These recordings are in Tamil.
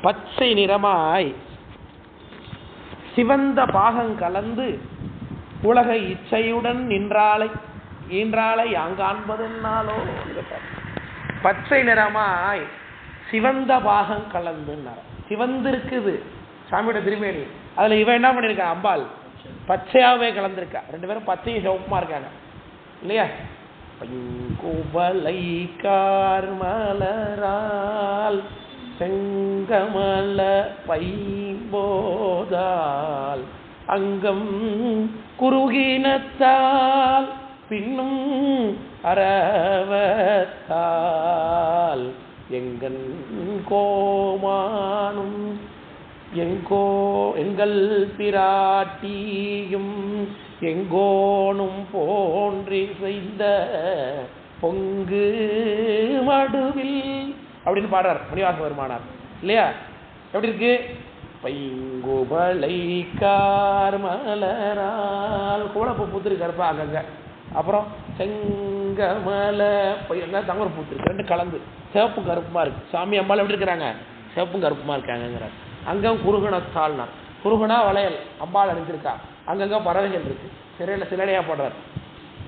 பச்சை நிறமாய் சிவந்த பாகம் கலந்து உலக இச்சையுடன் ஈன்றாளை யாங்காண்பதென்னாலோ. பச்சை நிறமாய் சிவந்த பாகம் கலந்துன்னார். சிவந்து இருக்குது சாமியோட திருமேனி. அதுல இவன் என்ன பண்ணிருக்கா, அம்பாள் பச்சையாவே கலந்துருக்கா. ரெண்டு பேரும் பச்சையும் சிவப்புமா இருக்காங்க இல்லையா. பைங்குவளை கார்மலரால் செங்கமல பைம்போதால் அங்கம் குருகினத்தால் பின்னும் அரவத்தால் எங்கன் கோமானும் எங்கள் பிராட்டியும் எங்கோனும் போன்றி செய்த பொங்கு மடுவில் அப்படின்னு பாடுறார் மணிவாச பெருமானார் இல்லையா. எப்படி இருக்கு, பைங்குவளை கார்மலரால் கோலப்பூ பூத்திருக்காருப்பா அங்கங்க. அப்புறம் செங்கமல பையங்க தங்கர் பூத்திருக்கு. ரெண்டு கலந்து சிவப்பு கருப்புமா இருக்கு. சாமி அம்மாள் எப்படி இருக்கிறாங்க, சிவப்பும் கருப்புமா இருக்காங்கிறார். அங்கம் குருகுணத்தாள்னார். குருகுணா வளையல் அம்பாள் அணிஞ்சிருக்கா. அங்கங்க பறவைகள் இருக்கு. சிலையா போடுறார்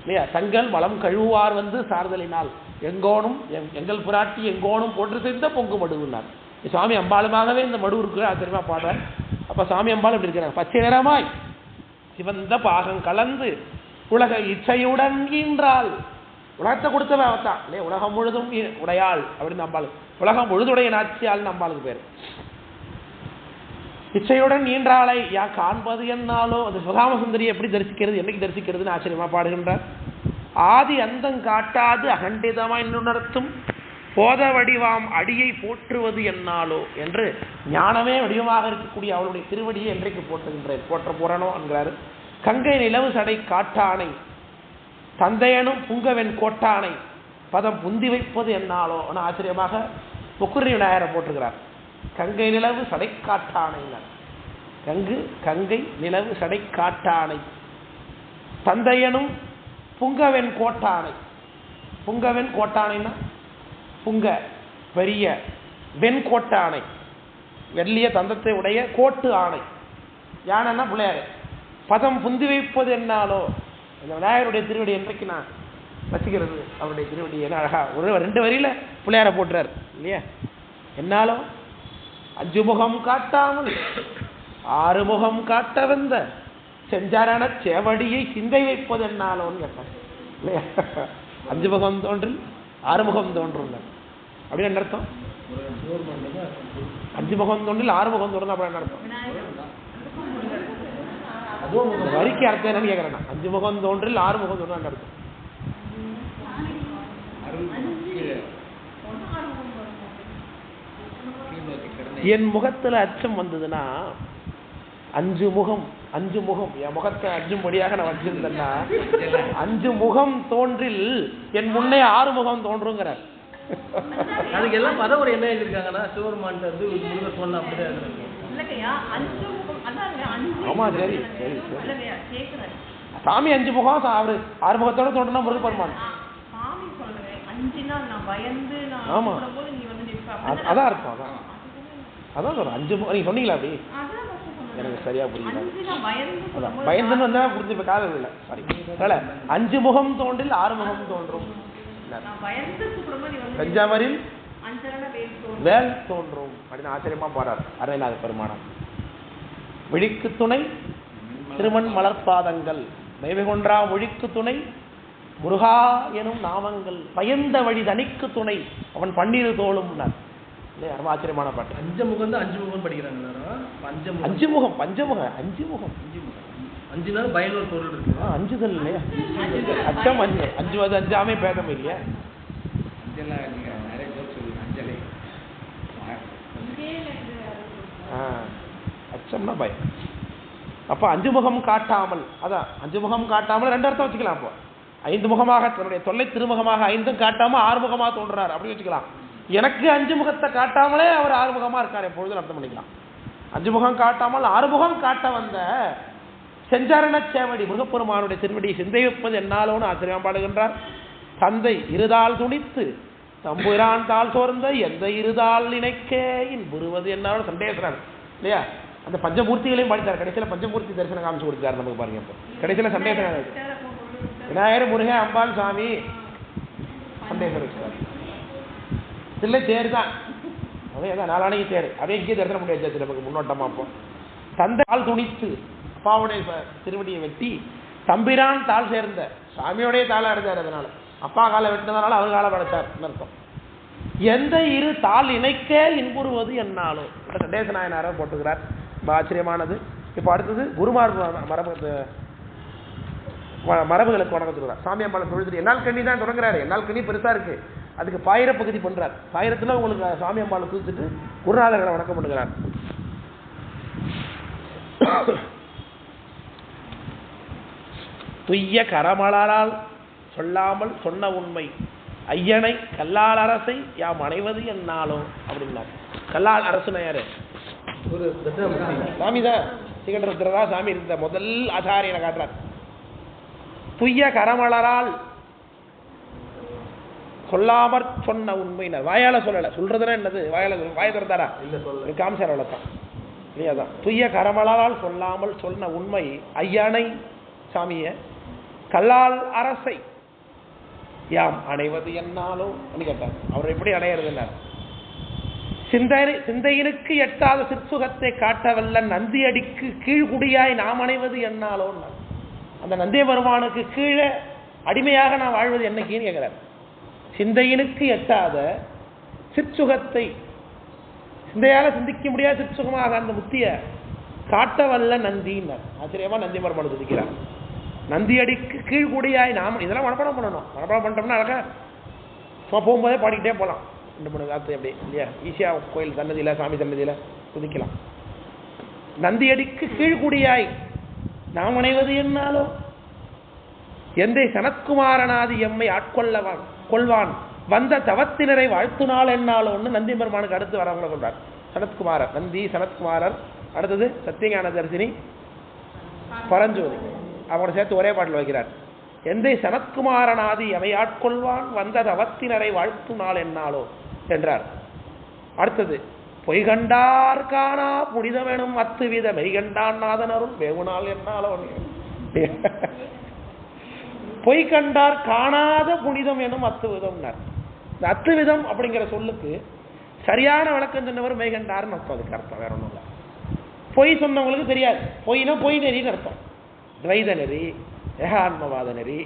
இல்லையா. தங்கள் வளம் கழுவார் வந்து சார்தலினால் எங்கோனும் எங்கள் புராட்டி எங்கோனும் போன்று செய்த பொங்கு மடுவுனார். சுவாமி அம்பாளுமாகவே இந்த மடு இருக்கு ஆச்சரியமா பாடுறார். அப்ப சாமி அம்பாள் எப்படி இருக்கிறாங்க, பச்சை நிறமாய் சிவந்த பாகம் கலந்து உலக இச்சையுடன் ஈன்றாள். உலகத்தை கொடுத்தவ அவத்தான் இல்லையா. உலகம் முழுதும் உடையாள் அப்படின்னு அம்பாள். உலகம் முழுதுடைய நாச்சியாள்னு அம்பாளுக்கு பேர். இச்சையுடன் ஈன்றாளை யா காண்பது என்னாலோ. அந்த சுகாம சுந்தரி எப்படி தரிசிக்கிறது, என்னைக்கு தரிசிக்கிறதுன்னு ஆச்சரியமா பாடுகின்றார். ஆதி அந்தம் காட்டாது அகண்டிதமாய் நடத்தும் போத வடிவாம் அடியை போற்றுவது என்னாலோ என்று ஞானமே வடிவமாக இருக்கக்கூடிய அவளுடைய திருவடியை என்றைக்கு போற்றுகின்றேன், போற்ற போறனோ என்கிறாரு. கங்கை நிலவு சடை காட்டானை தந்தையனும் புங்கவென் கோட்டானை பதம் புந்தி வைப்பது என்னாலோ ஆச்சரியமாக முக்குரி விநாயகரை போட்டிருக்கிறார். கங்கை நிலவு சடை காட்டானை, கங்கை நிலவு சடை காட்டானை தந்தையனும் புங்கவென் கோட்டானை. புங்கவென் கோட்டானைன்னா புங்க பெரிய, வெண் கோட்டானை வெள்ளிய தந்தத்தை உடைய கோட்டு ஆணை, யானைன்னா பிள்ளையாரு. பதம் புந்தி வைப்பது என்னாலோ. இந்த விநாயகருடைய திருவடி என்றைக்கு நான் வச்சுக்கிறது அவருடைய திருவடி என்ன அழகா ஒரு 2 வரியில பிள்ளையார போட்டுறாரு இல்லையா. என்னாலோ 5 முகம் காட்டாமல் 6 முகம் காட்ட வந்த செஞ்சாரான சேவடியை சிந்தை வைப்பது என்னாலோன்னு கேட்டார் இல்லையா. 5 முகம் தோன்றில் 6 முகம் தோன்றும் அப்படின்னு என்ன அர்த்தம். 5 முகம் தோன்றில் 6 முகம் தோன்றும் அப்படின்னு என்ன அர்த்தம். வரிக்கு அர்த்தம் என்னன்னு கேட்கிறேன். 5 முகம் தோன்றில் 6 முகம் தோன்றும் அர்த்தம். என் முகத்துல அச்சம் வந்ததுன்னா 5 முகம் என் முகத்தை அஞ்சும்படியாக நான் வச்சிருந்தேன்னா 5 முகம் தோன்றில் என் முன்னே 6 முகம் தோன்றுங்கிறார். அதுக்கு எல்லாம் பதம் என்ன எழுதிருக்காங்கன்னா சிவபெருமான் வந்து முருகர் சொன்ன அப்படிதான். ஆமா சரி சரி சாமி 5 முகம் அவரு 6 முகத்தோட தோன்றுனா முருகப்பெருமான். ஆமா அதான் அர்த்தம். அதான் சொல்றேன் 5 முகம் நீங்க சொன்னீங்களா அப்படி எனக்கு சரியா புரியல. பயந்துன்னு வந்தா புரிஞ்சு இப்ப காதல் இல்லை சாரி. 5 முகம் தோன்றில் 6 முகம் தோன்றும். தஞ்சாவூரில் வேல் தோன்றும் அப்படின்னு ஆச்சரியமா பாடுறார் அருணநாத பெருமானார். விழிக்கு துணை திருமண் மலர்பாதங்கள் மேவை கொன்றா மொழிக்கு துணை முருகா எனும் நாமங்கள் பயந்த வழி தனிக்கு துணை அவன் பன்னீர் தோளும் ரொம்ப ஆச்சரியமான பாட்டு. 5 முகம் தான் 5 முகம் படிக்கிறாங்க. 5 முகம் பஞ்சமுகம் 5 முகம் 5 நாள் பயனுள்ள பொருள் இருக்கு. அஞ்சுதல் இல்லையா, அச்சம் 5 5 அஞ்சாமே பேதம் இல்லையா. அச்சம்னா பயம். அப்ப 5 முகம் காட்டாமல், அதான் 5 முகம் காட்டாமல் 2 அர்த்தம் வச்சுக்கலாம். அப்போ 5 முகமாக தன்னுடைய தொல்லை திருமுகமாக 5 காட்டாம 6 முகமா தோன்றாரு அப்படி வச்சுக்கலாம். எனக்கு 5 முகத்தை காட்டாமலே அவர் 6 முகமா இருக்காரு எப்பொழுதும் அர்த்தம் பண்ணிக்கலாம். 5 முகம் காட்டாமல் 6 முகம் காட்ட வந்த செஞ்சாரண சேவடி முருகப்பெருமானுடைய திருவடியை சிந்தை வைப்பது என்னாலோன்னு ஆச்சரியம் பாடுகின்றார். தந்தை இருதால் துணித்து தம்புரான் தாள் சோர்ந்த எந்த இருதாள் நினைக்கே இன்புறுவது என்னாலும் சண்டேஸ்வரன் இல்லையா? அந்த பஞ்சமூர்த்திகளையும் படித்தார். கடைசியில் பஞ்சமூர்த்தி தரிசனம் காமிச்சு கொடுத்தாரு நமக்கு பாருங்க. இப்போ கடைசியில் சண்டேஸ்வரன், விநாயகர், முருகன், அம்பாள், சாமி, சண்டேஸ்வரர் இல்லை தேர் தான். அதே தான் நாளானைக்கு தேர். அதே இங்கே தரிசனம் பண்ணி வச்சாச்சு நமக்கு முன்னோட்டமா. அப்போ தந்தை தாள் துணித்து அப்பாவுடைய திருவடியை வெட்டி தம்பிரான் தாள் சேர்ந்த சாமியோடைய தாளை அடைஞ்சார். அதனால அப்பா காலை வெட்டினதுனால அவர் காலை படைத்தார் அர்த்தம். எந்த இரு தாள் இணைக்க இன்புறுவது என்னாலும் சண்டேச நாயனாரை போட்டுக்கிறார். ரொம்ப ஆச்சரியமானது. இப்போ அடுத்தது குருமார் மரபுகளுக்கு வணக்கத்துக்கிறார். சாமி அம்பாளை தொழுது என்னால் கண்ணி தான் தொடங்குறாரு. என்னால் கண்ணி பெருசா இருக்கு, அதுக்கு பாயிர பகுதி பண்றார். பாயிரத்துல உங்களுக்கு சாமி அம்பாளை தூத்துட்டு குருநாதர்களை வணக்கம் பண்ணுகிறார். துய்ய கரமலரால் சொல்லாமல் சொன்ன உண்மை ஐயனை கல்லால் அரசை யாம் அணைவது என்னாலும் அப்படின்னார். கல்லால் அரசுனா யாரு? ஒரு சாமிதான். சிகண்டருத்ரதா சாமி இருந்த முதல் ஆச்சாரியனை காட்டுறார். துய்ய கரமலரால் சொல்லாமற் சொன்ன உண்மையினர். வாயால சொல்லல, சொல்றதுன்னா என்னது? வாயால வாய திறந்தாரா? காமிச்சார், அவ்வளவுதான் இல்லையா? தான் துய்ய கரமலரால் சொல்லாமல் சொன்ன உண்மை ஐயனை சாமிய கல்லால் அரசை யாம் அடைவது என்னாலும் கேட்டார். அவர் எப்படி அடையிறதுன்னார். சிந்தையினுக்கு எட்டாத சிற்சுகத்தை காட்டவல்ல நந்தியடிக்கு கீழ்குடியாய் நாம் அணைவது என்னாலும். அந்த நந்திய பெருமானுக்கு கீழே அடிமையாக நான் வாழ்வது என்னைக்குன்னு கேட்கிறார். சிந்தையினுக்கு எட்டாத சிற்சுகத்தை, சிந்தையால சிந்திக்க முடியாத சிற்சுகமாக அந்த முத்திய காட்டவல்ல நந்தின்னார். ஆச்சரியமா நந்தி பெருமானு சிந்திக்கிறார். நந்தியடிக்கு கீழ்குடியாய் நாம், இதெல்லாம் மனப்பாடம் பண்ணணும். மனப்பாடம் பண்ணிட்டோம்னா அழகா சும்மா போகும்போதே பாடிக்கிட்டே போகலாம். 2-3 காலத்து எப்படி இல்லையா? ஈஸியா கோயில் சன்னதியில, சாமி சன்னதியில துதிக்கலாம். நந்தியடிக்கு கீழ்குடியாய் நாம் அணைவது என்னாலும் எந்தை சனத்குமாரனாதி எம்மை ஆட்கொள்ளவான் கொள்வான் வந்த தவத்தினரை வாழ்த்துனாள் என்னாலும் நந்தி பெருமானுக்கு அடுத்து வரவங்களை சொல்றார். சனத்குமாரர், நந்தி சனத்குமாரர். அடுத்தது சத்தியஞான தரிசினி பரஞ்சோதி. அவங்களோட சேர்த்து ஒரே பாட்டில் வைக்கிறார். எந்தை சனத்குமாரனாதி எவை ஆட்கொள்வான் வந்த தவத்தினரை வாழ்த்து நாள் என்னாலோ என்றார். அடுத்தது பொய்கண்டார் காணா புனிதமெனும் அத்துவித மெய்கண்டான் நாதனருள் வேவுநாள் என்னாலோ. பொய்கண்டார் காணாத புனிதம் எனும் அத்துவிதம்னார். இந்த அத்துவிதம் அப்படிங்கிற சொல்லுக்கு சரியான விளக்கம் சொன்னவர் மெய்கண்டார்னு அர்த்தம். அதுக்கு அர்த்தம் வேற ஒன்றும் இல்லை. பொய் சொன்னவங்களுக்கு தெரியாது. பொய்னா பொய் நெறின்னு அர்த்தம். துவைத நெறி, ஏகாத்மவாத நெறி,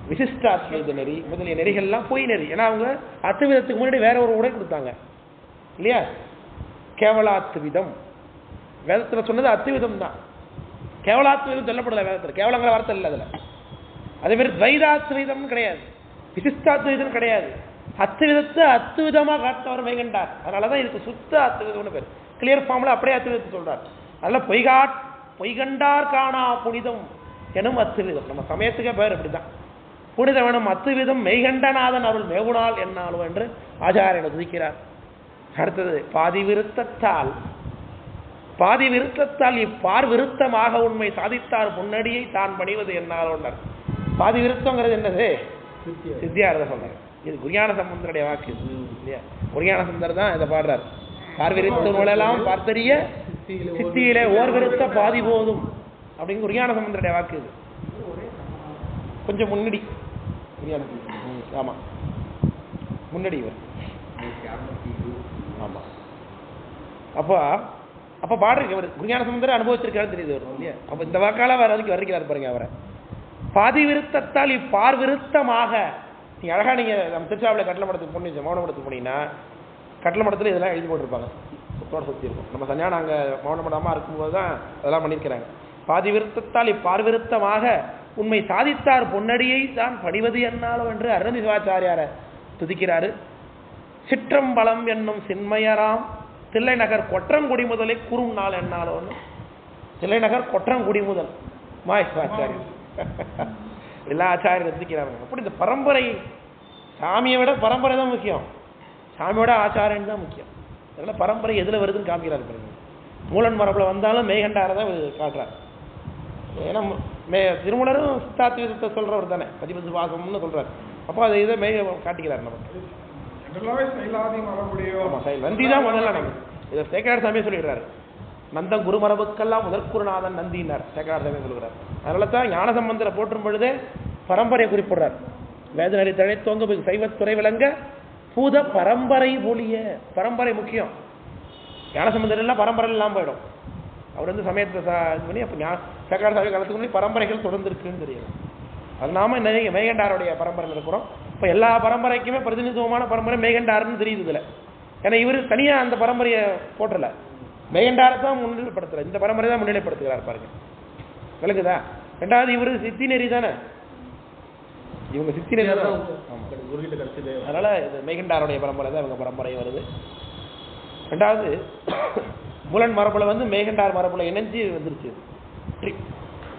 விசிஷ்டாத்வைத நெறி முதலிய நெறிகள்லாம் பொய் நெறி. ஏன்னா அவங்க அத்துவிதத்துக்கு முன்னாடி வேற ஒரு உடை கொடுத்தாங்க இல்லையா? கேவலாத்துவிதம் வேதத்தில் சொன்னது அத்துவிதம் தான். கேவலாத்துவிதம் சொல்லப்படல வேதத்தில். கேவலங்கிற வார்த்தை இல்லை அதில். அதே மாதிரி துவைதாத்வைதம் கிடையாது, விசிஷ்டாத்வைதம் கிடையாது. அத்துவிதத்தை அத்துவிதமாக காட்டினவர் மெய்கண்டார். அதனாலதான் இதுக்கு சுத்த அத்துவிதம்னு பேர். கிளியர் ஃபார்ம்ல அப்படியே அத்துவிதத்தை சொல்றார். அதனால பொய்கண்டார் காணா புனிதம் எனும் அத்துவிதம். நம்ம சமயத்துக்கே பேர் இப்படிதான். புனிதம் எனும் அத்துவிதம் மெய்கண்டநாதன் அருள் மேவுநாள் என்னாலும் என்று ஆச்சாரியனை துதிக்கிறார். அடுத்தது பாதி விருத்தத்தால் இப்பார் விருத்தமாக உண்மை சாதித்தார் முன்னடியை தான் பணிவது என்னாலும். பாதி விருத்தங்கிறது என்னது? சித்தியாரத சொல்றாரு. இது குருஞான சம்பந்தருடைய வாக்கு இல்லையா? குருஞான சம்பந்தர் தான் இதை பாடுறார். பார் விருத்த நூலெல்லாம் பார்த்தறிய சித்தியிலே ஓர் விருத்த பாதி போதும் அப்படின்னு குருஞான சம்பந்தருடைய வாக்கு. இது கொஞ்சம் முன்னாடி ஆமா முன்னாடி ஆமா. அப்ப பாடுறீங்க அவர் குருஞான சம்பந்தர் அனுபவிச்சிருக்காரு தெரியுது வரும் இல்லையா? அப்ப இந்த வாக்கால வேற அதுக்கு வர்ணிக்கிறார் பாருங்க அவரை. பாதி விருத்தத்தால் இப்பார் விருத்தமாக. நீங்க அழகா நீங்க நம்ம திருச்சாவளை கட்டளை மடத்துக்கு போனீங்க, மௌன மடத்துக்கு போனீங்கன்னா கட்டளை மடத்துல இதெல்லாம் எழுதி போட்டிருப்பாங்க. சுத்தோட சுத்தி இருக்கும். நம்ம தனியா நாங்க மௌன மடமா இருக்கும்போது தான் அதெல்லாம் பண்ணியிருக்கிறாங்க. பாதி விருத்தத்தால் இப்பார் விருத்தமாக உண்மை சாதித்தார் பொன்னடியை தான் பணிவது என்னாலும் என்று அருணதி சிவாச்சாரியாரை துதிக்கிறாரு. சிற்றம்பலம் என்னும் சின்மயராம் தில்லை நகர் கொற்றங்குடி முதலை கூறும் நாள் என்னாலும். தில்லை நகர் கொற்றங்குடி முதல் மாயேஸ்வராச்சாரியர் எல்லா ஆச்சாரியர் துதிக்கிறாங்க. அப்படி இந்த பரம்பரை சாமியை விட பரம்பரை தான் முக்கியம், சாமியோட ஆச்சாரியன் தான் முக்கியம். அதனால பரம்பரை எதுல வருதுன்னு காமிக்கிறார் பாருங்க. மூலன் மரபுல வந்தாலும் மெய்கண்டாரை தான் காட்டுறார். ஏன்னா திருமூலரும் சித்தாத்வீதத்தை சொல்றவர் தானே, பதிபது வாசம்னு சொல்றாரு. அப்போ அதை இதை காட்டிக்கிறார் நமக்கு. நந்தி தான் முதல்ல நம்ம இதை சேக்கரார் சாமியே சொல்லிடுறாரு. நந்தம் குருமரபுக்கெல்லாம் முதற்குருநாதன் நந்தினார் சேக்கரார் சாமியை சொல்கிறார். அதனால தான் ஞானசம்பந்தரை போற்றும் பொழுதே பரம்பரையை குறிப்பிடுறார். வேதநெறி தழைத்தோங்க சைவத்துறை விளங்க பூத பரம்பரை ஒளிய. பரம்பரை முக்கியம். ஞானசம்பந்தர் எல்லாம் பரம்பரை இல்லாமல் போயிடும். அவர் வந்து சமயத்தை இது பண்ணி அப்போ சேக்கரார் சாமி காலத்துக்கு முன்னாடி பரம்பரைகள் தொடர்ந்து இருக்குன்னு தெரியும். அது நாம நிறைய மேகண்டாருடைய பரம்பரையில் இருக்கிறோம். இப்போ எல்லா பரம்பரைக்குமே பிரதிநிதித்துவமான பரம்பரை மேகண்டாருன்னு தெரியுது இதில். ஏன்னா இவர் தனியாக அந்த பரம்பரையை போட்டல, மேகண்டாரை தான் முன்னிலைப்படுத்துகிறார். இந்த பரம்பரை தான் முன்னிலைப்படுத்துகிறார் பாருங்க. விளக்குதா? ரெண்டாவது இவர் சித்தி நெறி தானே, இவங்க சித்தி நெறி தான். அதனால இது மேகண்டாருடைய பரம்பரை தான் இவங்க பரம்பரை வருது. ரெண்டாவது புலன் மரபுல வந்து மேகண்டார் மரபுல இணைஞ்சு வந்துருச்சு.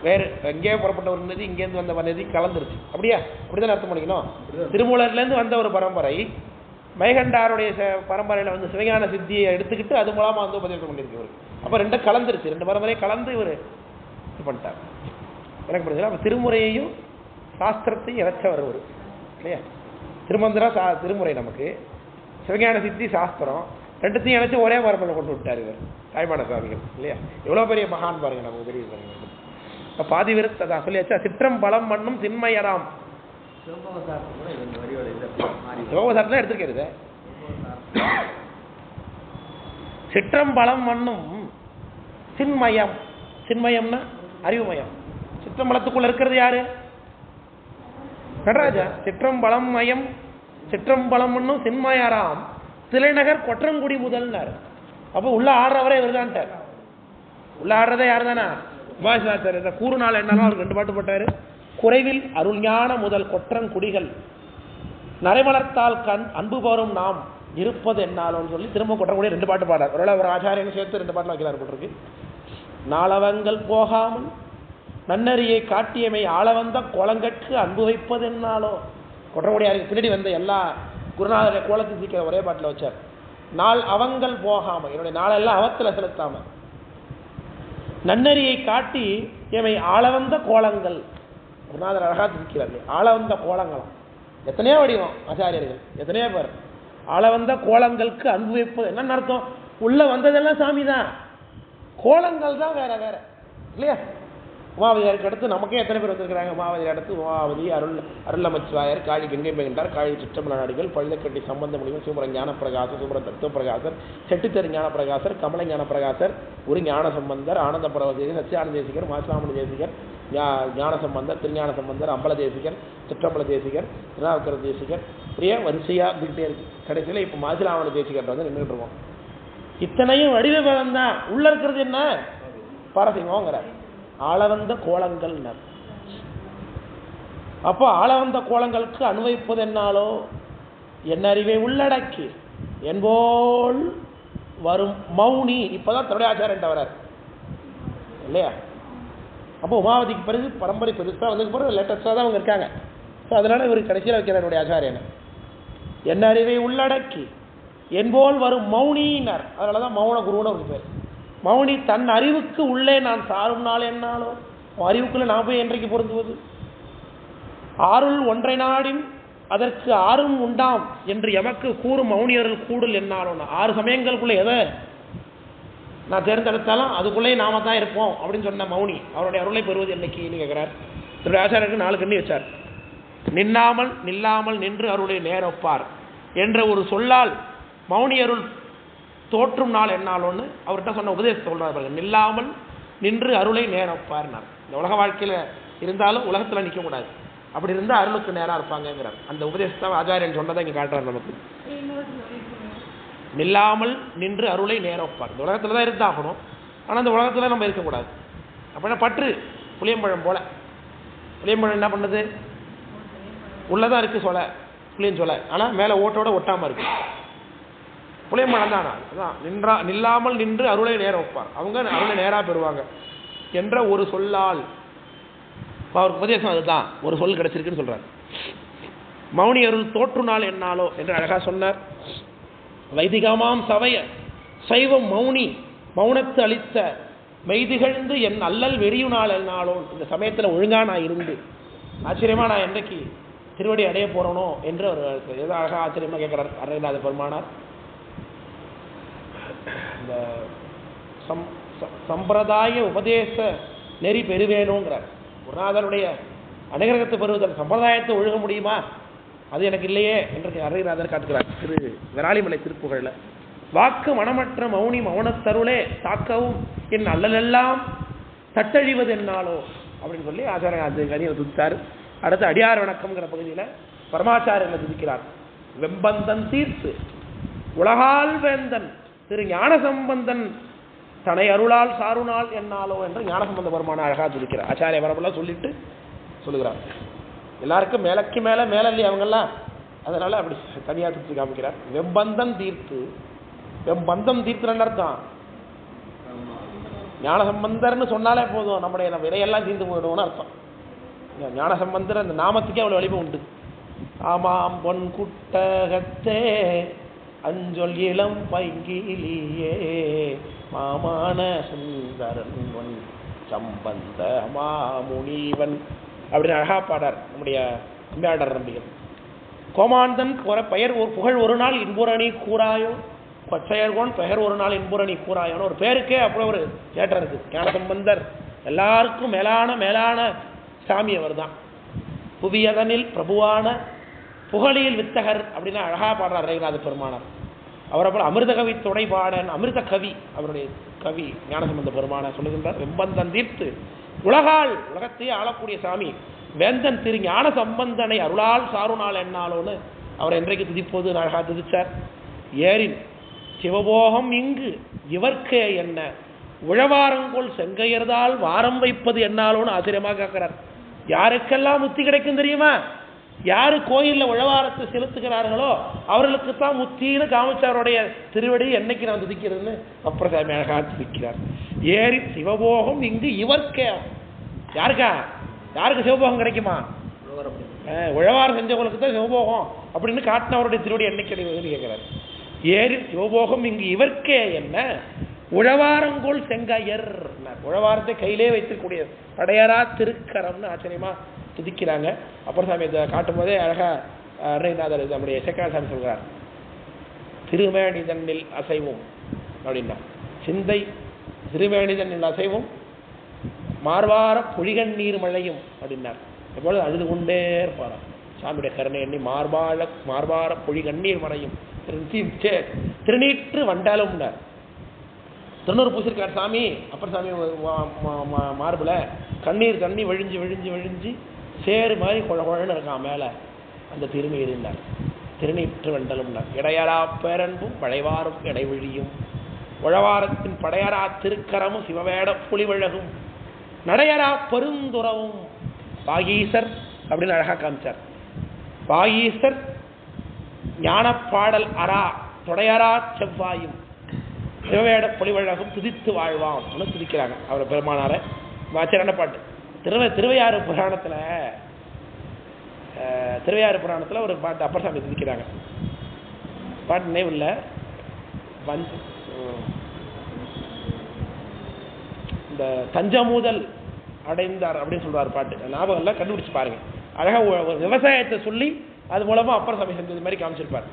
வேறு எங்கேயோ புறப்பட்ட ஒரு நதி இங்கேருந்து வந்த நதி கலந்துருச்சு. அப்படியா? அப்படிதான் அர்த்தம் பண்ணிக்கணும். திருமூலர்லேருந்து வந்த ஒரு பரம்பரை மேகண்டாருடைய பரம்பரையில் வந்து சிவஞான சித்தியை எடுத்துக்கிட்டு அது மூலமாக வந்து உபதேசம் பண்ணியிருக்கு இவர். அப்போ ரெண்டும் கலந்துருச்சு, ரெண்டு பரம்பரையும் கலந்து இவர் இது பண்ணிட்டார். எனக்கு புரியுது. அப்போ திருமுறையையும் சாஸ்திரத்தையும் இறைச்சவர் இவர் இல்லையா? திருமந்திரம் திருமுறை நமக்கு, சிவஞான சித்தி சாஸ்திரம், ரெண்டுத்தையும் இணைச்சு ஒரே பரம்பரை கொண்டு விட்டார் இவர் தாய்மான சுவாமிகள் இல்லையா? எவ்வளோ பெரிய மகான் பாருங்க, நமக்கு தெரியுது பாருங்க. பாதி விருத்ததான் சொல்லியாச்சா. சிற்றம் பலம் மண்ணும் திண்மையராம். சிவபதார்த்தம் எடுத்துக்கிறது. சிற்றம் பலம் மண்ணும் சின்மயம். சின்மயம்னா அறிவுமயம். சிற்றம்பலத்துக்குள்ள இருக்கிறது யாரு? நடராஜா. சிற்றம்பலம் மயம் சிற்றம்பலம் மண்ணும் சின்மயராம் திளைநகர் கொற்றங்குடி முதல்னார். அப்போ உள்ள ஆடுறவரே இவர் தான். உள்ள ஆடுறதே யாரு தானா? உபாசாச்சாரியர். கூறு நாள் என்னாலும் அவருக்கு 2 பாட்டு போட்டாரு. குறைவில் அருள் ஞான முதல் கொற்றங்குடிகள் நரைமலர்த்தால் கண் அன்பு போரும் நாம் இருப்பது என்னாலும் சொல்லி திரும்ப கொற்றங்குடி 2 பாட்டு பாடார். ஒரு ஆச்சாரியன் சேர்த்து 2 பாட்டில் வைக்கிறார் போட்டிருக்கு. நாளவங்கள் போகாமல் நன்னறியை காட்டியமை ஆளவந்த கோலங்கட்கு அன்பு வைப்பது என்னாலோ. கொற்றங்குடியாருக்கு பின்னாடி வந்த எல்லா குருநாதரை கோலத்தை சீக்கிர ஒரே பாட்டில் வச்சார். நாள் அவங்கள் போகாமல், என்னுடைய நாளெல்லாம் அவத்தில் செலுத்தாம நன்னறியை காட்டி எமை ஆளவந்த கோலங்கள். குருநாதர் அழகா திரிக்கிறார்கள். ஆளவந்த கோலங்களாம் எத்தனையோ வடிவம் ஆச்சாரியர்கள், எத்தனையோ பேர். ஆளவந்த கோலங்களுக்கு அன்பு வைப்பது என்னன்னு அர்த்தம்? உள்ள வந்ததெல்லாம் சாமி தான், கோலங்கள் தான் வேற வேற இல்லையா? உமாவதியாருக்கு அடுத்து நமக்கே எத்தனை பேர் வந்திருக்கிறாங்க? உமாவதியார் அடுத்து உமாவதி, அருளமச்சிவாயர், காழி கங்கை மேகண்டார், காழி சிற்றம்பல நாடிகள், பழுதக்கட்டி சம்பந்த முடிவு, சூபர ஞான பிரகாசர், சூபர தத்துவ பிரகாசர், செட்டித்தரு ஞான பிரகாசர், கமல ஞான பிரகாசர், ஒரு ஞான சம்பந்தர், ஆனந்த பரவதேசிகர், சச்சியானந்த தேசிகர், மாசிலாமணி தேசிகர், ஞான சம்பந்தர், திருஞான சம்பந்தர், அம்பல தேசிகர், சிற்றம்பல தேசிகர், திருநாவுக்கர தேசிகர், இப்படியே வரிசையா இருந்துகிட்டே இருக்கு. கடைசியில் இப்போ மாசிலாமணி தேசிகர் வந்து நின்றுட்டு இருக்கோம். இத்தனையும் வடிவ பதம் தான். உள்ள இருக்கிறது என்ன? பாரசிங்கங்கிறார். ஆளவந்த கோலங்கள். அப்போ ஆளவந்த கோலங்களுக்கு அனுபவிப்பது என்னாலோ என் அறிவை உள்ளடக்கி என்போல் வரும் மௌனி. இப்பதான் தன்னுடைய ஆச்சாரியன்ட்ட வரார் இல்லையா? அப்போ உமாவதிக்கு பிறகு பரம்பரை பெருசாக வந்து பிறகு லேட்டஸ்டாக தான் அவங்க இருக்காங்க. ஸோ அதனால இவர் கடைசியில் வைக்கிறார் என்னுடைய ஆச்சாரியனை. என் அறிவை உள்ளடக்கி என்போல் வரும் மௌனியினர். அதனால தான் மௌன குருன்னு ஒரு பேர். மௌனி தன் அறிவுக்கு உள்ளே நான் சாரும் நாள் என்னாலோ. அறிவுக்குள்ள நான் போய் என்றைக்கு பொருந்துவது? ஆருள் ஒன்றை நாடின் அதற்கு ஆறும் உண்டாம் என்று எமக்கு கூறும் மௌனியர்கள் கூடல் என்னாலும். 6 சமயங்களுக்குள்ள எதை நான் தேர்ந்தெடுத்தாலும் அதுக்குள்ளேயே நாம தான் இருப்போம் அப்படின்னு சொன்ன மௌனி அவருடைய அருளை பெறுவது என்னைக்குன்னு கேட்கிறார். திரு ஆச்சாரியருக்கு 4 கண்ணி வச்சார். நின்னாமல் நில்லாமல் நின்று அருளை நேரொப்பார் என்ற ஒரு சொல்லால் மௌனி அருள் தோற்றும் நாள் என்னாலும்னு அவர்கிட்ட சொன்ன உபதேசத்தை சொல்றாரு. நில்லாமல் நின்று அருளை நேரப்பார்னார். இந்த உலக வாழ்க்கையில் இருந்தாலும் உலகத்தில் நிற்கக்கூடாது. அப்படி இருந்தால் அருளுக்கு நேராக இருப்பாங்கிறார். அந்த உபதேசத்தை ஆச்சாரியன் சொன்னதை இங்கே காட்டுறார் நமக்கு. நில்லாமல் நின்று அருளை நேரப்பார். இந்த உலகத்தில் தான் இருந்தாகணும், ஆனால் அந்த உலகத்தில் நம்ம இருக்கக்கூடாது. அப்படின்னா பற்று புளியம்பழம் போல. புளியம்பழம் என்ன பண்ணுது? உள்ளதான் இருக்குது சொலை, புளியன் சொலை, ஆனால் மேலே ஓட்டோட ஒட்டாமல் இருக்கு. புளியம்பழம் தான். அதான் நில்லாமல் நின்று அருளை நேர வைப்பார். அவங்க அருளை நேராக பெறுவாங்க என்ற ஒரு சொல்லால் அவருக்கு உபதேசம். அதுதான் ஒரு சொல் கிடைச்சிருக்குன்னு சொல்றார். மௌனி அருள் தோற்று நாள் என்னாலோ என்று அழகா சொன்னார். வைதிகமாம் சபைய சைவம் மௌனி மௌனத்து அளித்த மெய்திகழ்ந்து என் அல்லல் வெறியு நாள் என்னாலோ. இந்த சமயத்தில் ஒழுங்கா நான் இருந்து ஆச்சரியமா நான் என்றைக்கு திருவடி அடைய போறனோ என்று அவர் அழகாக ஆச்சரியமாக கேட்கிறார் அருணகிரிநாத பெருமானார். இந்த சம்பிரதாய உபதேச நெறி பெறுவேணுங்கிறார். குருநாதருடைய அனுகிரகத்தை பெறுவதற்கு சம்பிரதாயத்தை ஒழுக முடியுமா, அது எனக்கு இல்லையே என்று அருணகிரிநாதர் காட்டுகிறார் திரு விராலிமலை திருப்புகழ்ல. வாக்கு மனமற்ற மௌனி மௌனத்தருளே தாக்கவும் என் அல்லலெல்லாம் தட்டழிவது என்னாலோ அப்படின்னு சொல்லி ஆச்சாரிய அது கனியை துதித்தார். அடுத்து அடியார் வணக்கம்ங்கிற பகுதியில் பரமாச்சாரியனை துதிக்கிறார். வெம்பந்தன் தீர்த்து உலகால் வேந்தன் திரு ஞானசம்பந்தன் தனை அருளால் சாருநாள் என்னாலோ என்று ஞானசம்பந்த பெருமான அழகா துதிக்கிறார். ஆச்சாரிய வரப்பெல்லாம் சொல்லிட்டு சொல்லுகிறார். எல்லாருக்கும் மேலக்கு மேல இல்லையா அவங்கெல்லாம், அதனால அப்படி தனியா துதி காமிக்கிறார். வெம்பந்தன் தீர்த்து, வெம்பந்தம் தீர்த்துன்னு அர்த்தம். ஞானசம்பந்தர்னு சொன்னாலே போதும், நம்முடைய வினையெல்லாம் தீர்ந்து போயிடுவோம்னு அர்த்தம். ஞானசம்பந்தர் அந்த நாமத்துக்கே அவ்வளவு வலிமை உண்டு. ஆமாம் பொன் குட்டகத்தே அஞ்சொல் இளம் பைங்கிலியே மாமான சுந்தரன் சம்பந்த மாமுனிவன் அப்படின்னு அழகா பாடார் நம்முடைய அம்மையாளர் நம்பிகள். கோமாந்தன் பெயர் புகழ் ஒரு நாள் இன்புரணி கூறாயோ, கொச்சையர்கோன் பெயர் ஒரு நாள் இன்புரணி கூறாயோன்னு ஒரு பேருக்கே அப்புறம் ஒரு ஏற்றம் இருக்கு. ஞானசம்பந்தர் எல்லாருக்கும் மேலான சாமி அவர் தான். புவியதனில் பிரபுவான புகழியில் வித்தகர் அப்படின்னு அழகா பாடுறார் அருணகிரிநாத பெருமானார். அவரை போல அமிர்த கவி துணைபாடன் அமிர்த கவி அவருடைய கவி ஞானசம்பந்த பெருமானார் சொல்லுகின்றார். வெம்பந்தன் தீர்த்து உலகத்தையே ஆளக்கூடிய சாமி வேந்தன் திரு ஞான சம்பந்தனை அருளால் சாருநாள் என்னாலோன்னு அவர் என்றைக்கு துதிப்போது அழகா துதிச்சார். ஏரின் சிவபோகம் இங்கு இவர்க்கே என்ன உழவாரங்கோள் செங்கையர்தால் வாரம் வைப்பது என்னாலோன்னு ஆச்சரியமாக கேட்கிறார். யாருக்கெல்லாம் முத்தி கிடைக்கும் தெரியுமா? யாரு கோயில்ல உழவாரத்தை செலுத்துகிறார்களோ அவர்களுக்கு தான் முத்தின்னு காமிச்சாருடைய திருவடி என்னைக்கு நான் துதிக்கிறதுன்னு அப்பரசாமி அழகா துதிக்கிறார். ஏரி சிவபோகம் இங்கு இவர்க்கே, யாருக்கு சிவபோகம் கிடைக்குமா? உழவாரம் செஞ்சவங்களுக்கு தான் சிவபோகம் அப்படின்னு காட்டினவருடைய திருவடி என்னைக்கு கிடைக்குதுன்னு கேட்கிறார். ஏரி சிவபோகம் இங்கு இவர்க்கே என்ன உழவாரங்கோள் செங்கையர், உழவாரத்தை கையிலே வைத்துக்கூடிய படையரா திருக்கரம்னு ஆச்சரியமா துதிக்கிறாங்க. அப்புறம் சாமி இதை காட்டும் போதே அழகா அருணகிரிநாதர் நம்முடைய சேக்கரா சாமி சொல்கிறார். திருமேனிதனில் அசைவும் அப்படின்னா சிந்தை திருமேனிதனில் அசைவும் மார்வார பொழிகண்ணீர் மழையும் அப்படின்னார். எப்பொழுது அழுது கொண்டே இருப்பாராம் சாமியுடைய கருணை எண்ணி. மார்வார பொழிகண்ணீர் மழையும் திருநீற்று வண்டாலும்னார். திருநூறு பூசிருக்கார் சாமி. அப்புறம் சாமி மார்புல கண்ணீர் தண்ணி விழிஞ்சு விழிஞ்சு விழிஞ்சு சேரு மாதிரி குழன்னு இருக்கான் மேல அந்த திரும்பி இருந்தார். திருநீற்று வண்டலும்னார். இடையரா பேரன்பும் பழைவாரும் இடைவெளியும் உழவாரத்தின் படையரா திருக்கரமும் சிவவேட புலிவழகும் நடையரா பெருந்துறவும் வாகீசர் அப்படின்னு அழகா காமிச்சார். வாகீசர் ஞானப்பாடல் அரா தொடையரா செவ்வாயும் சிவவேட பொலிவழகும் துதித்து வாழ்வாம் துதிக்கிறாங்க அவரை பெருமானார. ஆச்சரியான பாட்டு. திருவையாறு புராணத்துல ஒரு பாட்டு அப்பர்சாமி துதிக்கிறாங்க. பாட்டு நினைவுல இந்த தஞ்சமூதல் அடைந்தார் அப்படின்னு சொல்றாரு பாட்டு. ஞாபகம் எல்லாம் கண்டுபிடிச்சு பாருங்க. அழகா ஒரு விவசாயத்தை சொல்லி அது மூலமா அப்பர்சாமி செஞ்சது மாதிரி காமிச்சிருப்பாரு.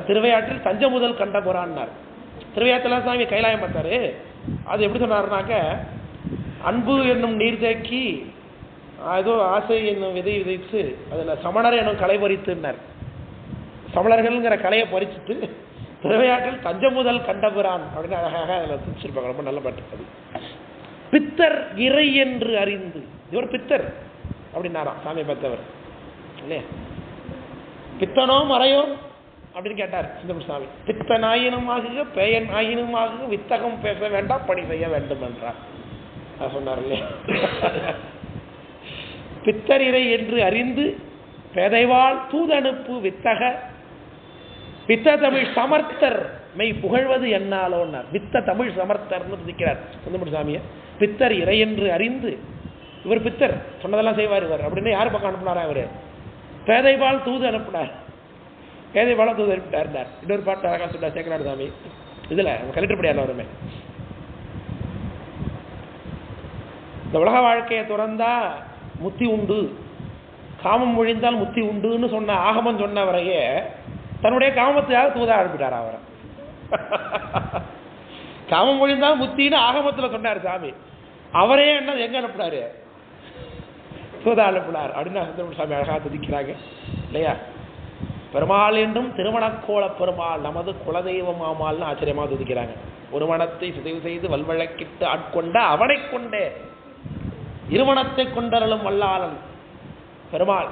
திருவையாற்றில் தஞ்சமுதல் கண்ட புறான்னார். திருவையாற்றில் சாமி கைலாயம் பார்த்தாரு. அது எப்படி சொன்னாருனாக்க அன்பு என்னும் நீர் தேக்கி ஏதோ ஆசை என்னும் விதை விதைத்து அதில் சமணர் என்னும் கலை பறித்துன்னார். சமணர்கள்ங்கிற கலையை பறிச்சுட்டு திருவையாற்றில் தஞ்சமுதல் கண்டபுரான் அப்படின்னு அழகாக அதில் துடிச்சிருப்பாங்க. ரொம்ப நல்ல பாட்டு அது. பித்தர் இறை என்று அறிந்து, இவர் பித்தர் அப்படின்னாராம் சாமி பார்த்தவர் இல்லையா. பித்தனோ மறையோ அப்படின்னு கேட்டார் சிதம்பரம் சாமி. பித்தன் ஆயினும் ஆகுக பேயன் ஆயினும் ஆகுக வித்தகம் பேச வேண்டாம் பணி செய்ய வேண்டும் என்றார் சொன்னார் இல்லையா. பித்தரிரை என்று அறிந்து பேதைவாள் தூதனுப்பு வித்தக வித்த தமிழ் சமர்த்தர் மெய் புகழ்வது என்னாலோன்னார். வித்த தமிழ் சமர்த்தர்னு துதிக்கிறார் சிதம்பரம் சாமியை. பித்தர் இறை என்று அறிந்து, இவர் பித்தர் சொன்னதெல்லாம் செய்வார் இவர் அப்படின்னு யார் பக்கம் அனுப்பினாரா? இவர் பேதைவாள் தூது அனுப்பினார். பேதைவாள தூது அனுப்பிட்டார். இன்னொரு பாட்டு அழகா சொன்னார் சேக்கராடு சாமி. இதுல கலெக்டர்படியார் வருமே, இந்த உலக வாழ்க்கையை துறந்தா முத்தி உண்டு, காமம் ஒழிந்தால் முத்தி உண்டுன்னு சொன்ன ஆகமம் சொன்னவரையே தன்னுடைய காமத்தையாக தூதா அனுப்பிட்டார் அவரை. காமம் ஒழிந்தால் முத்தின்னு ஆகமத்தில் சொன்னார் சாமி. அவரே என்ன எங்க அனுப்புனாரு? தூதா அனுப்பினார் அப்படின்னு சாமி அழகா துதிக்கிறாங்க இல்லையா? பெருமாள் என்றும் திருமணக்கோள பெருமாள் நமது குலதெய்வம் ஆமால்னு ஆச்சரியமா துதிக்கிறாங்க. ஒரு மனத்தை சிதைவு செய்து வல்வழக்கிட்டு ஆட்கொண்ட அவனை கொண்டே இருமணத்தை கொண்டரலும் வல்லாளன் பெருமாள்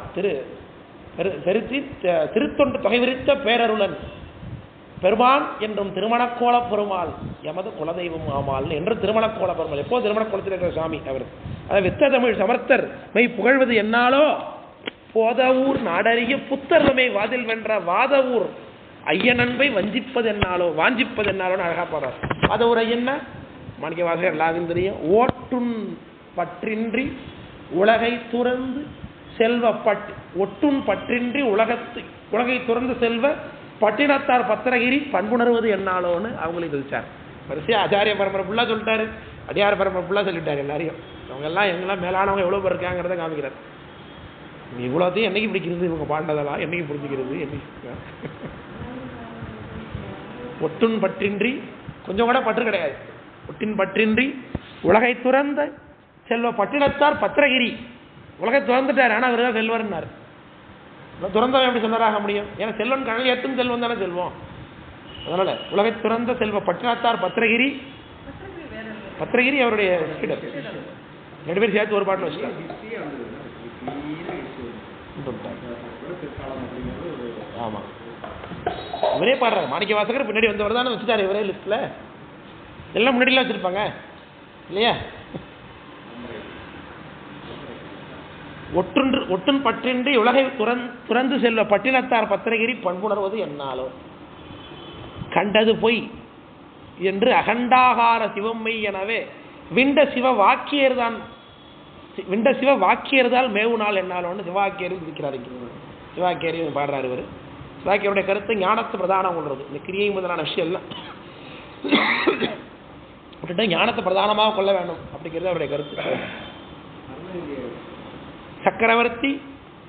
திருத்தொண்டு தொகை விரித்த பேரருளன் பெருமான் என்றும் திருமணக்கோள பெருமாள் எமது குலதெய்வம் ஆமால் என்று திருமணக்கோள பெருமாள். எப்போ திருமணக்கோளத்தில் இருக்கிற சாமி அவர். அதாவது வித்த தமிழ் சமர்த்தர் மெய் புகழ்வது என்னாலோ போதவூர் நாடறிய புத்தர்மை வாதில் வென்ற வாதவூர் ஐயன் அன்பை வாஞ்சிப்பது என்னாலோன்னு அழகா பாடுறார். வாதவூர் ஐயன்னா மாணிக்க வாசகர் எல்லாரும் தெரியும். ஓட்டுன் பற்றின்றி உலகை துறந்து செல்வ ஒட்டுன் பற்றின்றி உலகை துறந்து செல்வ பட்டினத்தார் பத்திரகிரி பண்புணர்வது என்னாலோன்னு அவங்களுக்கு தெரிவிச்சார். வரிசையா ஆச்சாரிய பரம்பரை ஃபுல்லா சொல்லிட்டாரு, அடியார பரம்பரை ஃபுல்லா சொல்லிட்டாரு. எல்லாரையும் அவங்க எல்லாம் எங்கெல்லாம் மேலானவங்க எவ்வளவு பேர் இருக்காங்கிறத காமிக்கிறார். இவ்வளோத்தையும் என்னைக்கு பிடிக்கிறது, இவங்க பாண்டதெல்லாம் என்னைக்கு புரிஞ்சுக்கிறது? ஒட்டுன் பற்றின்றி கொஞ்சம் கூட பற்று கிடையாது. ஒட்டின் பற்றின்றி உலகை துறந்த செல்வ பட்டினத்தார் பத்திரகிரி. உலகை துறந்துட்டார், ஆனால் அவர் தான் செல்வர்னார். துறந்தவன் எப்படி செல்வராக முடியும்? ஏன்னா செல்வன் கணல் ஏற்றும் செல்வம் தானே செல்வம். அதனால உலகை துறந்த செல்வ பட்டினத்தார் பத்திரகிரி அவருடைய ரெண்டு பேரும் சேர்த்து ஒரு பாட்டில் வச்சுட்டார். ஆமா, இவரே பாடுறாரு. மாணிக்க வாசகர் பின்னாடி வந்தவர் தானே வச்சுட்டாரு இவரே லிஸ்ட்ல. எல்லாம் முன்னாடிலாம் வச்சிருப்பாங்க இல்லையா? ஒட்டுன் பற்றின்றி உலகை துறந்து செல்வ பட்டினத்தார் பத்திரகிரி பண்புணர்வது என்னாலோ கண்டது பொய் என்று அகண்டாகார சிவம்மை எனவே விண்ட சிவ வாக்கியர்தால் மேவு நாள் என்னாலோன்னு சிவாக்கியரும் இருக்கிறார். சிவாக்கியரையும் பாடுறாரு இவர். சிவாக்கியருடைய கருத்து ஞானத்தை பிரதானம் கொள்றது. இந்த கிரியை முதலான விஷயம் எல்லாம் ஞானத்தை பிரதானமாக கொள்ள வேண்டும் அப்படிங்கிறது அவருடைய கருத்து. சக்கரவர்த்தி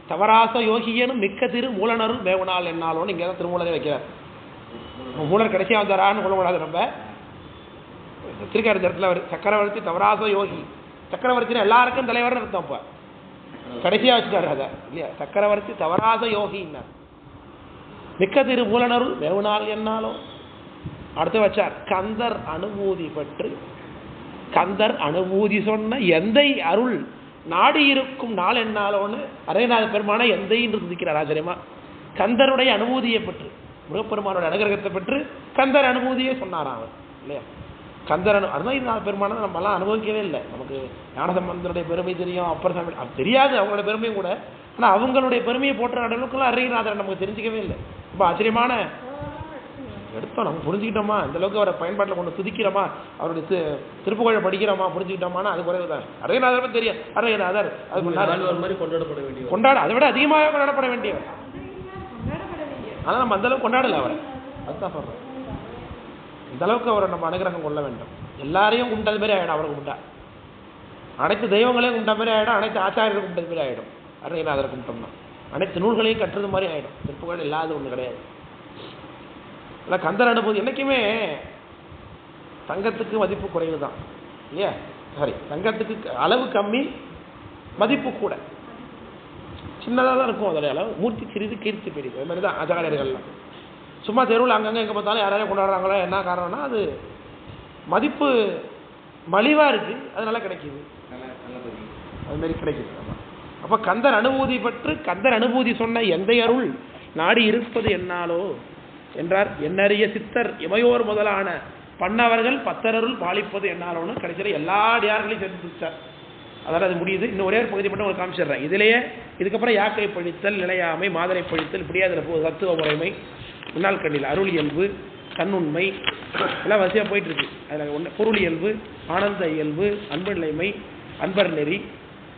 தவராச யோகியனும் மிக்க திரு மூலனரும் மேவனால் என்னாலும் இங்கே தான் திருமூலரை வைக்கிறார். மூலர் கடைசியாக வந்தாரான்னு கொள்ளக்கூடாது. நம்ம திருக்கரத்தில் அவர் சக்கரவர்த்தி தவராச யோகி. சக்கரவர்த்தினா எல்லாருக்கும் தலைவர்னு அர்த்தம். இப்போ கடைசியாக வச்சுட்டாரு அதை இல்லையா? சக்கரவர்த்தி தவராச யோகின்னா மிக்க திரு மூலனருள் மேவனால் என்னாலும் அடுத்து வச்சார். கந்தர் அனுபூதி பற்று கந்தர் அனுபூதி சொன்ன எந்தை அருள் நாடி இருக்கும் நாள் என்னாலோன்னு அரைநாத பெருமான எந்தைன்னு துதிக்கிறார். ஆச்சரியமா கந்தருடைய அனுபூதியை பெற்று முருகப்பெருமானோட அனுகிரகத்தை பெற்று கந்தர் அனுபூதியை சொன்னாராம் அவர் இல்லையா? கந்தர் அருணகிரிநாத பெருமானதை நம்மலாம் அனுபவிக்கவே இல்லை. நமக்கு ஞானசம்பந்தருடைய பெருமை தெரியும், அப்பர் சாமி தெரியாது அவங்களுடைய பெருமையும் கூட. ஆனால் அவங்களுடைய பெருமையை போற்ற அளவுக்குலாம் அருணகிரிநாதரை நமக்கு தெரிஞ்சிக்கவே இல்லை. ரொம்ப ஆச்சரியமான எடுத்தோம். நம்ம புரிஞ்சுக்கிட்டோமா, இந்த அளவுக்கு அவரை பயன்பாட்டில் கொண்டு துதிக்கிறோமா, அவருடைய திருப்புகழை படிக்கிறோமா, புரிஞ்சுக்கிட்டோமா, அது குறைவு தான். அருணகிரிநாதர் தெரியும். அருணகிரிநாதர் அது கொண்டாடப்பட வேண்டிய அதை விட அதிகமாக கொண்டாடப்பட வேண்டியவர். ஆனால் நம்ம அந்த அளவுக்கு கொண்டாடல அவரை. அதுதான் சொல்றேன். இந்த அளவுக்கு அவரை நம்ம அனுகிரகம் கொள்ள வேண்டும். எல்லாரையும் கும்பிட்டது மாதிரி ஆகிடும். அவரை கும்பிட்டா அனைத்து தெய்வங்களையும் கும்பிட்ட மாதிரி ஆகிடும். அனைத்து ஆச்சாரியர்கள் கும்பிட்டது மாதிரி ஆகிடும். அருணகிரிநாதரை கும்பிட்டோம்னா அனைத்து நூல்களையும் கட்டுறது மாதிரி ஆகிடும். திருப்புகழ் இல்லாத ஒன்று கிடையாது. இல்லை கந்தர் அனுபூதி என்றைக்குமே தங்கத்துக்கு மதிப்பு குறைவு தான் இல்லையா? சாரி, தங்கத்துக்கு அளவு கம்மி, மதிப்பு கூட. சின்னதாக தான் இருக்கும் அதோடைய அளவு. மூர்த்தி சிறிது கீர்த்தி பெரிது. அது மாதிரி தான் ஆச்சாரியர்கள்லாம். சும்மா தெருவில் அங்கங்கே எங்கே பார்த்தாலும் யாராவது கொண்டாடுறாங்களோ என்ன காரணம்னா அது மதிப்பு மலிவாக இருக்குது, அதனால கிடைக்கிது. அதுமாரி கிடைக்கிது. ஆமாம். அப்போ கந்தர் அனுபூதி பற்று கந்தர் அனுபூதி சொன்ன எந்த அருள் நாடி இருப்பது என்னாலோ என்றார். என்னறிய சித்தர் இமையோர் முதலான பண்ணவர்கள் பத்தரருள் பாலிப்பது என்னாலோன்னு கடைசியில் எல்லா அடியார்களையும் சேர்த்து வச்சார். அதனால் அது முடியுது. இன்னும் ஒரே ஒரு பகுதி மட்டும் உங்களுக்கு காமிச்சிடுறேன். இதிலேயே இதுக்கப்புறம் யாக்கை பழித்தல், நிலையாமை, மாதரை பழித்தல், இப்படியே அதில் போகுது. தத்துவ முறைமை, முன்னாள் கண்ணில் அருள் இயல்பு, தன்னுண்மை எல்லாம் வரிசையாக போயிட்டு இருக்கு. அதில் பொருள் இயல்பு, ஆனந்த இயல்பு, அன்பு நிலைமை, அன்பர் நெறி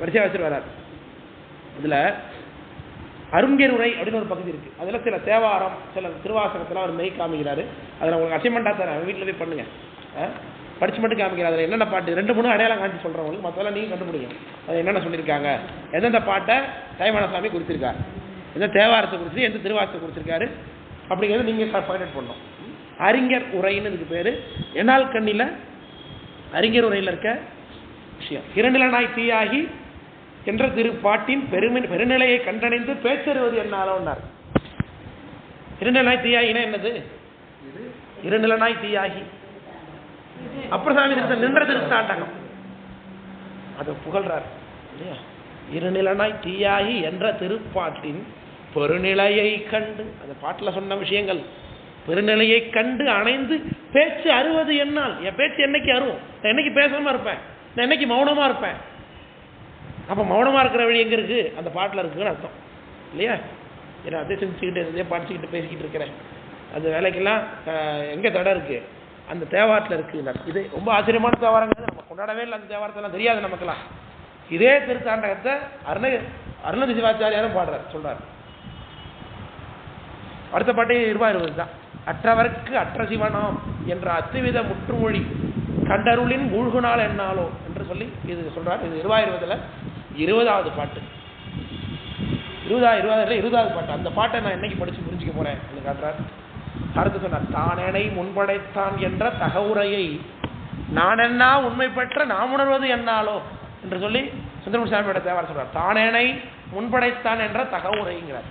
வரிசையாக வச்சுட்டு வரார். இதில் அருங்கருரை அப்படின்னு ஒரு பகுதி இருக்குது. அதில் சில தேவாரம், சில திருவாசகத்தில் அவர் மெய் காமிக்கிறாரு. அதில் உங்களுக்கு அசைன்மெண்ட்டாக தரேன், வீட்டில் போய் பண்ணுங்கள். படித்து மட்டும் காமிக்கிறார். அதில் என்னென்ன பாட்டு 2-3 அடையாளம் காமிச்சு சொல்கிறவங்களுக்கு மற்றெல்லாம் நீங்கள் கண்டுபிடிங்க. அது என்னென்ன சொல்லியிருக்காங்க, எந்தெந்த பாட்டை தாய்மான சாமி குறித்திருக்காரு, எந்த தேவாரத்தை குறித்து எந்த திருவாசத்தை குறிச்சிருக்காரு அப்படிங்கிறது நீங்கள் ஃபைண்ட் பண்ணணும். அறிஞர் உரைன்னு இதுக்கு பேர். என்னால் கண்ணில் அறிஞர் உரையில் இருக்க விஷயம். இரண்டிலனாய் தீயாகி என்ற திருப்பாட்டின் பெருநிலையை கண்டடைந்து பேச்சறிவது என்னாலோன்னார். இரண்டிலனாய் தீயாகினா என்னது? இரண்டிலனாய் தீயாகி அப்புறம் சாமி நின்ற திருத்தாண்டகம் அதை புகழ்றார் இல்லையா? இருநிலனாய் தீயாகி என்ற திருப்பாட்டின் பெருநிலையை கண்டு, அந்த பாட்டில் சொன்ன விஷயங்கள், பெருநிலையை கண்டு அணைந்து பேச்சு அறுவது என்னால். என் பேச்சு என்னைக்கு அறுவும்? நான் என்னைக்கு பேசாம இருப்பேன்? நான் என்னைக்கு மௌனமா இருப்பேன்? அப்ப மௌனமா இருக்கிற வழி எங்க இருக்கு? அந்த பாட்டில் இருக்குன்னு அர்த்தம் இல்லையா? ஏன்னா அதே செஞ்சுக்கிட்டு இதே படிச்சுக்கிட்டு பேசிக்கிட்டு இருக்கிறேன், அந்த வேலைக்கெல்லாம் எங்க தடை இருக்கு? அந்த தேவாரத்தில் இருக்கு. இது ரொம்ப ஆச்சரியமான தேவாரங்கள், நம்ம கொண்டாடவே இல்லை. அந்த தேவாரத்தெல்லாம் தெரியாது நமக்கெல்லாம். இதே திருத்தாண்டகத்தை அருணதி சிவாச்சாரியாரும் பாடுறார், சொல்றார். அடுத்த பாட்டே 20 தான். அற்றவர்க்கு அற்ற சிவனாம் என்ற அத்துவித முற்றுமொழி கண்டருளின் மூழ்குநாள் என்னாலோ என்று சொல்லி இது சொல்றார். இது 20 20வது பாட்டு. 20வது பாட்டு. அந்த பாட்டை நான் என்னைக்கு படிச்சு புரிஞ்சுக்க போறேன் காட்டுறார். அடுத்து சொன்னார், தானேனை முன்படைத்தான் என்ற தகவுரையை நான் என்ன உண்மை பெற்ற நாம் உணர்வது என்னாலோ என்று சொல்லி சுந்தரமூர்த்தி சாமியோட தேவாரம் சொல்றார். தானேனை முன்படைத்தான் என்ற தகவுரைங்கிறார்.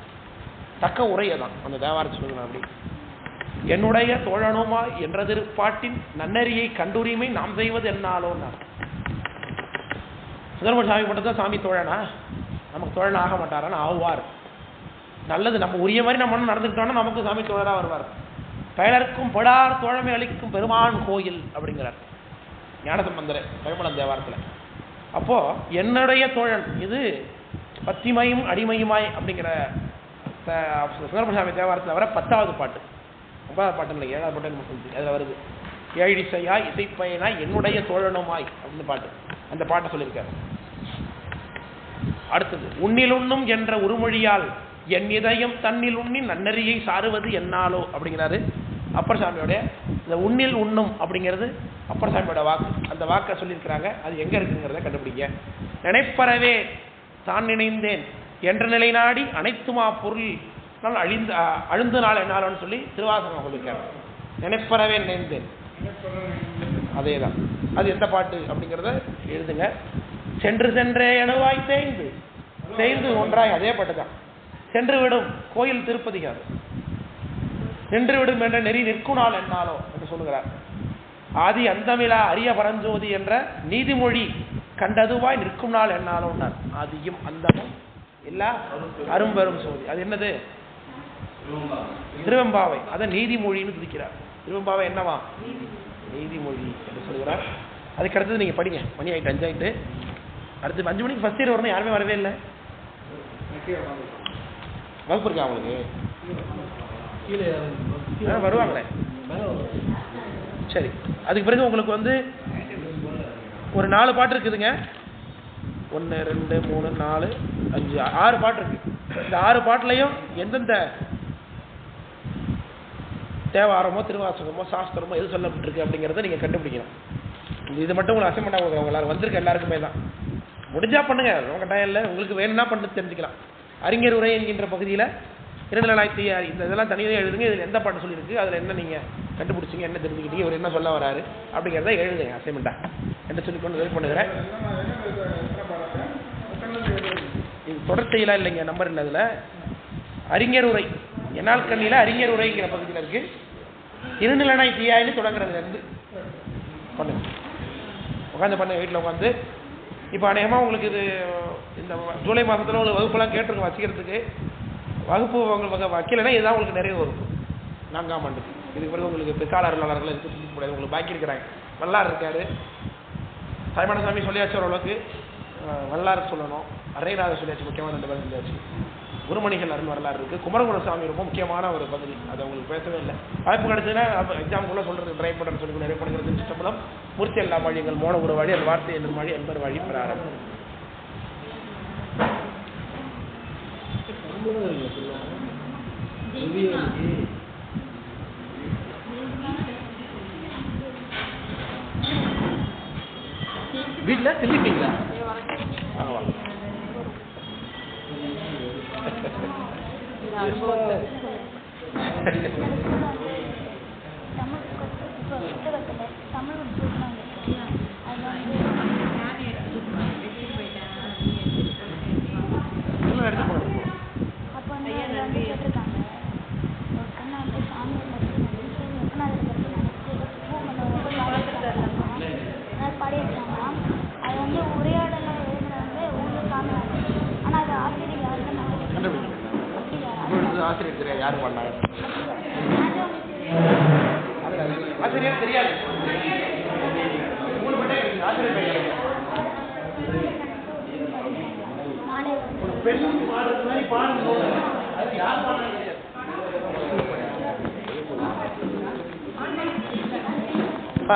தக்க உரையை தான் அந்த தேவாரத்தை சொல்லுங்க. அப்படி என்னுடைய தோழனுமா என்ற திருப்பாட்டின் நன்னறியை கண்டுரிமை நாம் செய்வது என்னாலோன்னார். சுந்தரமூர்த்தி சாமி மட்டும் தான் சாமி தோழனா? நமக்கு தோழன் ஆக மாட்டாரான்னு ஆவார். நல்லது, நம்ம உரிய மாதிரி நம்ம நடந்துக்கிட்டோம்னா நமக்கு சாமி தோழராக வருவார். பெயலருக்கும் படார் தோழமை அளிக்கும் பெருமான் கோயில் அப்படிங்கிறார் ஞானசம்பந்தர் பரிமளம் தேவாரத்தில். அப்போ என்னுடைய தோழன், இது பத்திமையும் அடிமையுமாய் அப்படிங்கிற சுந்தரமசாமி தேவாரத்தில் வர 10வது பாட்டு. 9வது பாட்டு இல்லை, 7வது பாட்டு நம்ம சொல்லிட்டு அதில் வருது. ஏழிசையாய் இசைப்பயனாய் என்னுடைய தோழனுமாய் அப்படின்னு பாட்டு. அந்த பாட்டை சொல்லியிருக்காரு. அடுத்தது, உன்னில் உண்ணும் என்ற உருமொழியால் என் இதயம் தன்னில் உண்ணி நன்னறியை சாருவது என்னாலோ அப்படிங்கிறாரு அப்பர் சாமியோடைய. இந்த உன்னில் உண்ணும் அப்படிங்கிறது அப்பர் சாமியோட வாக்கு. அந்த வாக்கை சொல்லியிருக்கிறாங்க. அது எங்க இருக்குங்கிறத கண்டுபிடிங்க. நினைப்பறவே தான் நினைந்தேன் என்ற நிலை நாடி அனைத்துமா பொருள் நான் அழுந்து நாள் என்னாலோன்னு சொல்லி திருவாசகம் சொல்லியிருக்காங்க. நினைப்பறவே நினைந்தேன், அதே தான். அது எந்த பாட்டு அப்படிங்கிறத எழுதுங்க. சென்று சென்றே எனவாய் தேய்ந்து தேய்ந்து ஒன்றாய், அதே பாட்டு தான். சென்று விடும் கோயில் திருப்பதிகார். நின்று விடும் என்ற நெறி நிற்குநாள் என்னாலோ என்று சொல்லுகிறார். ஆதி அந்தமிலா அரிய பரஞ்சோதி என்ற நீதிமொழி கண்டதுவாய் நிற்கும் நாள் என்னாலோன்னார். ஆதியும் அந்தமும் எல்லா அரும்பெரும் சோதி. அது என்னது? திருவெம்பாவை. அதை நீதிமொழின்னு துதிக்கிறார். திருவெம்பாவை என்னவா? நீதிமொழி என்று சொல்கிறார். அதுக்கு அடுத்தது நீங்க படிங்க. மணி ஆயிட்டு 5 ஆயிட்டு. அடுத்து 5 மணிக்கு ஃபர்ஸ்ட் இயர் வரணும். யாருமே வரவே இல்லை. வகுப்பு இருக்கா அவங்களுக்கு? வருவாங்களே. சரி, அதுக்கு பிறகு உங்களுக்கு வந்து ஒரு 4 பாட்டு இருக்குதுங்க. 1 2 3 4 5 6 பாட்டு இருக்கு. இந்த 6 பாட்டுலையும் எந்தெந்த தேவாரமோ திருவாசகமோ சாஸ்திரமோ எது சொல்லப்பட்டிருக்கு அப்படிங்கிறத நீங்க கண்டுபிடிக்கணும். இது மட்டும் உங்களுக்கு அசைன்மெண்டா கொடுக்குறவங்க எல்லாரும் வந்திருக்க எல்லாருக்குமே தான். முடிஞ்சா பண்ணுங்க, ரொம்ப கட்டாயம் இல்லை. உங்களுக்கு வேணும்னா பண்ணி தெரிஞ்சுக்கலாம். அறிஞர் உரை என்கின்ற பகுதியில் 2004 இந்த இதெல்லாம் தனியாக எழுதுங்க. இதில் எந்த பாட்டு சொல்லியிருக்கு, அதில் என்ன நீங்கள் கண்டுபிடிச்சிங்க, என்ன தெரிஞ்சுக்கிட்டீங்க, இவர் என்ன சொல்ல வராரு அப்படிங்கிறத எழுதுங்க அசைன்மெண்டா என்று சொல்லி கொண்டு வெயிட் பண்ணுகிறேன். இது தொடர்ச்சியெல்லாம் இல்லைங்க, நம்பர் இல்லை. அதில் அறிஞர் உரை என்னால் கண்ணியில் அறிஞர் உரைங்கிற பகுதியில் இருக்கு. இருநிலனாய் தீயாயின்னு தொடங்குறதுலேருந்து பண்ணுங்க. உட்காந்து பண்ணுங்க, வீட்டில் உட்காந்து. இப்போ அநேகமாக உங்களுக்கு இது இந்த ஜூலை மாதத்தில் உங்களுக்கு வகுப்பெல்லாம் கேட்டிருக்கோம் வச்சுக்கிறதுக்கு. வகுப்பு உங்களுக்கு வைக்கலைன்னா இதுதான் உங்களுக்கு நிறைய வகுப்பு 4ஆம் ஆண்டு. இதுக்கு பிறகு உங்களுக்கு பிற்கால அருளாளர்கள் இதுக்கு சொல்லிக்க முடியாது. உங்களுக்கு பாக்கி இருக்கிறாங்க. வல்லார் இருக்காரு, தாய்மான சாமி சொல்லியாச்சு ஓரளவுக்கு. வல்லார் சொல்லணும், அரைநாத சொல்லியாச்சு, முக்கியமான 2 பேர் சொல்லியாச்சு. குருமணிகள் அருள் வரலாறு இருக்குது. குமரகுண சாமி ரொம்ப முக்கியமான ஒரு பகுதி, அதை உங்களுக்கு பேசவே இல்லை. வாய்ப்பு கிடைச்சதுன்னா எக்ஸாமுக்குள்ளே சொல்கிறது ட்ரை பண்ணுறேன்னு சொல்லி நிறைய பண்ணுறது. இஷ்டப்படம் மூர்த்தி எல்லா வழிகள் மோன ஒரு வழி, அந்த வார்த்தை என்ற வழி என்பர் வழி பிராரம்பம். வீட்டில் தில்லிப்பீங்களா? ஆசிரியர் யாரும் பண்ணாங்க ஆசிரியர் தெரியாது ஆசிரியர் பெண் பாடுறது மாதிரி பாடணும் அது யார் பாடுறது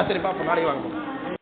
சரிப்பா அப்போ நாளைக்கு வாங்க.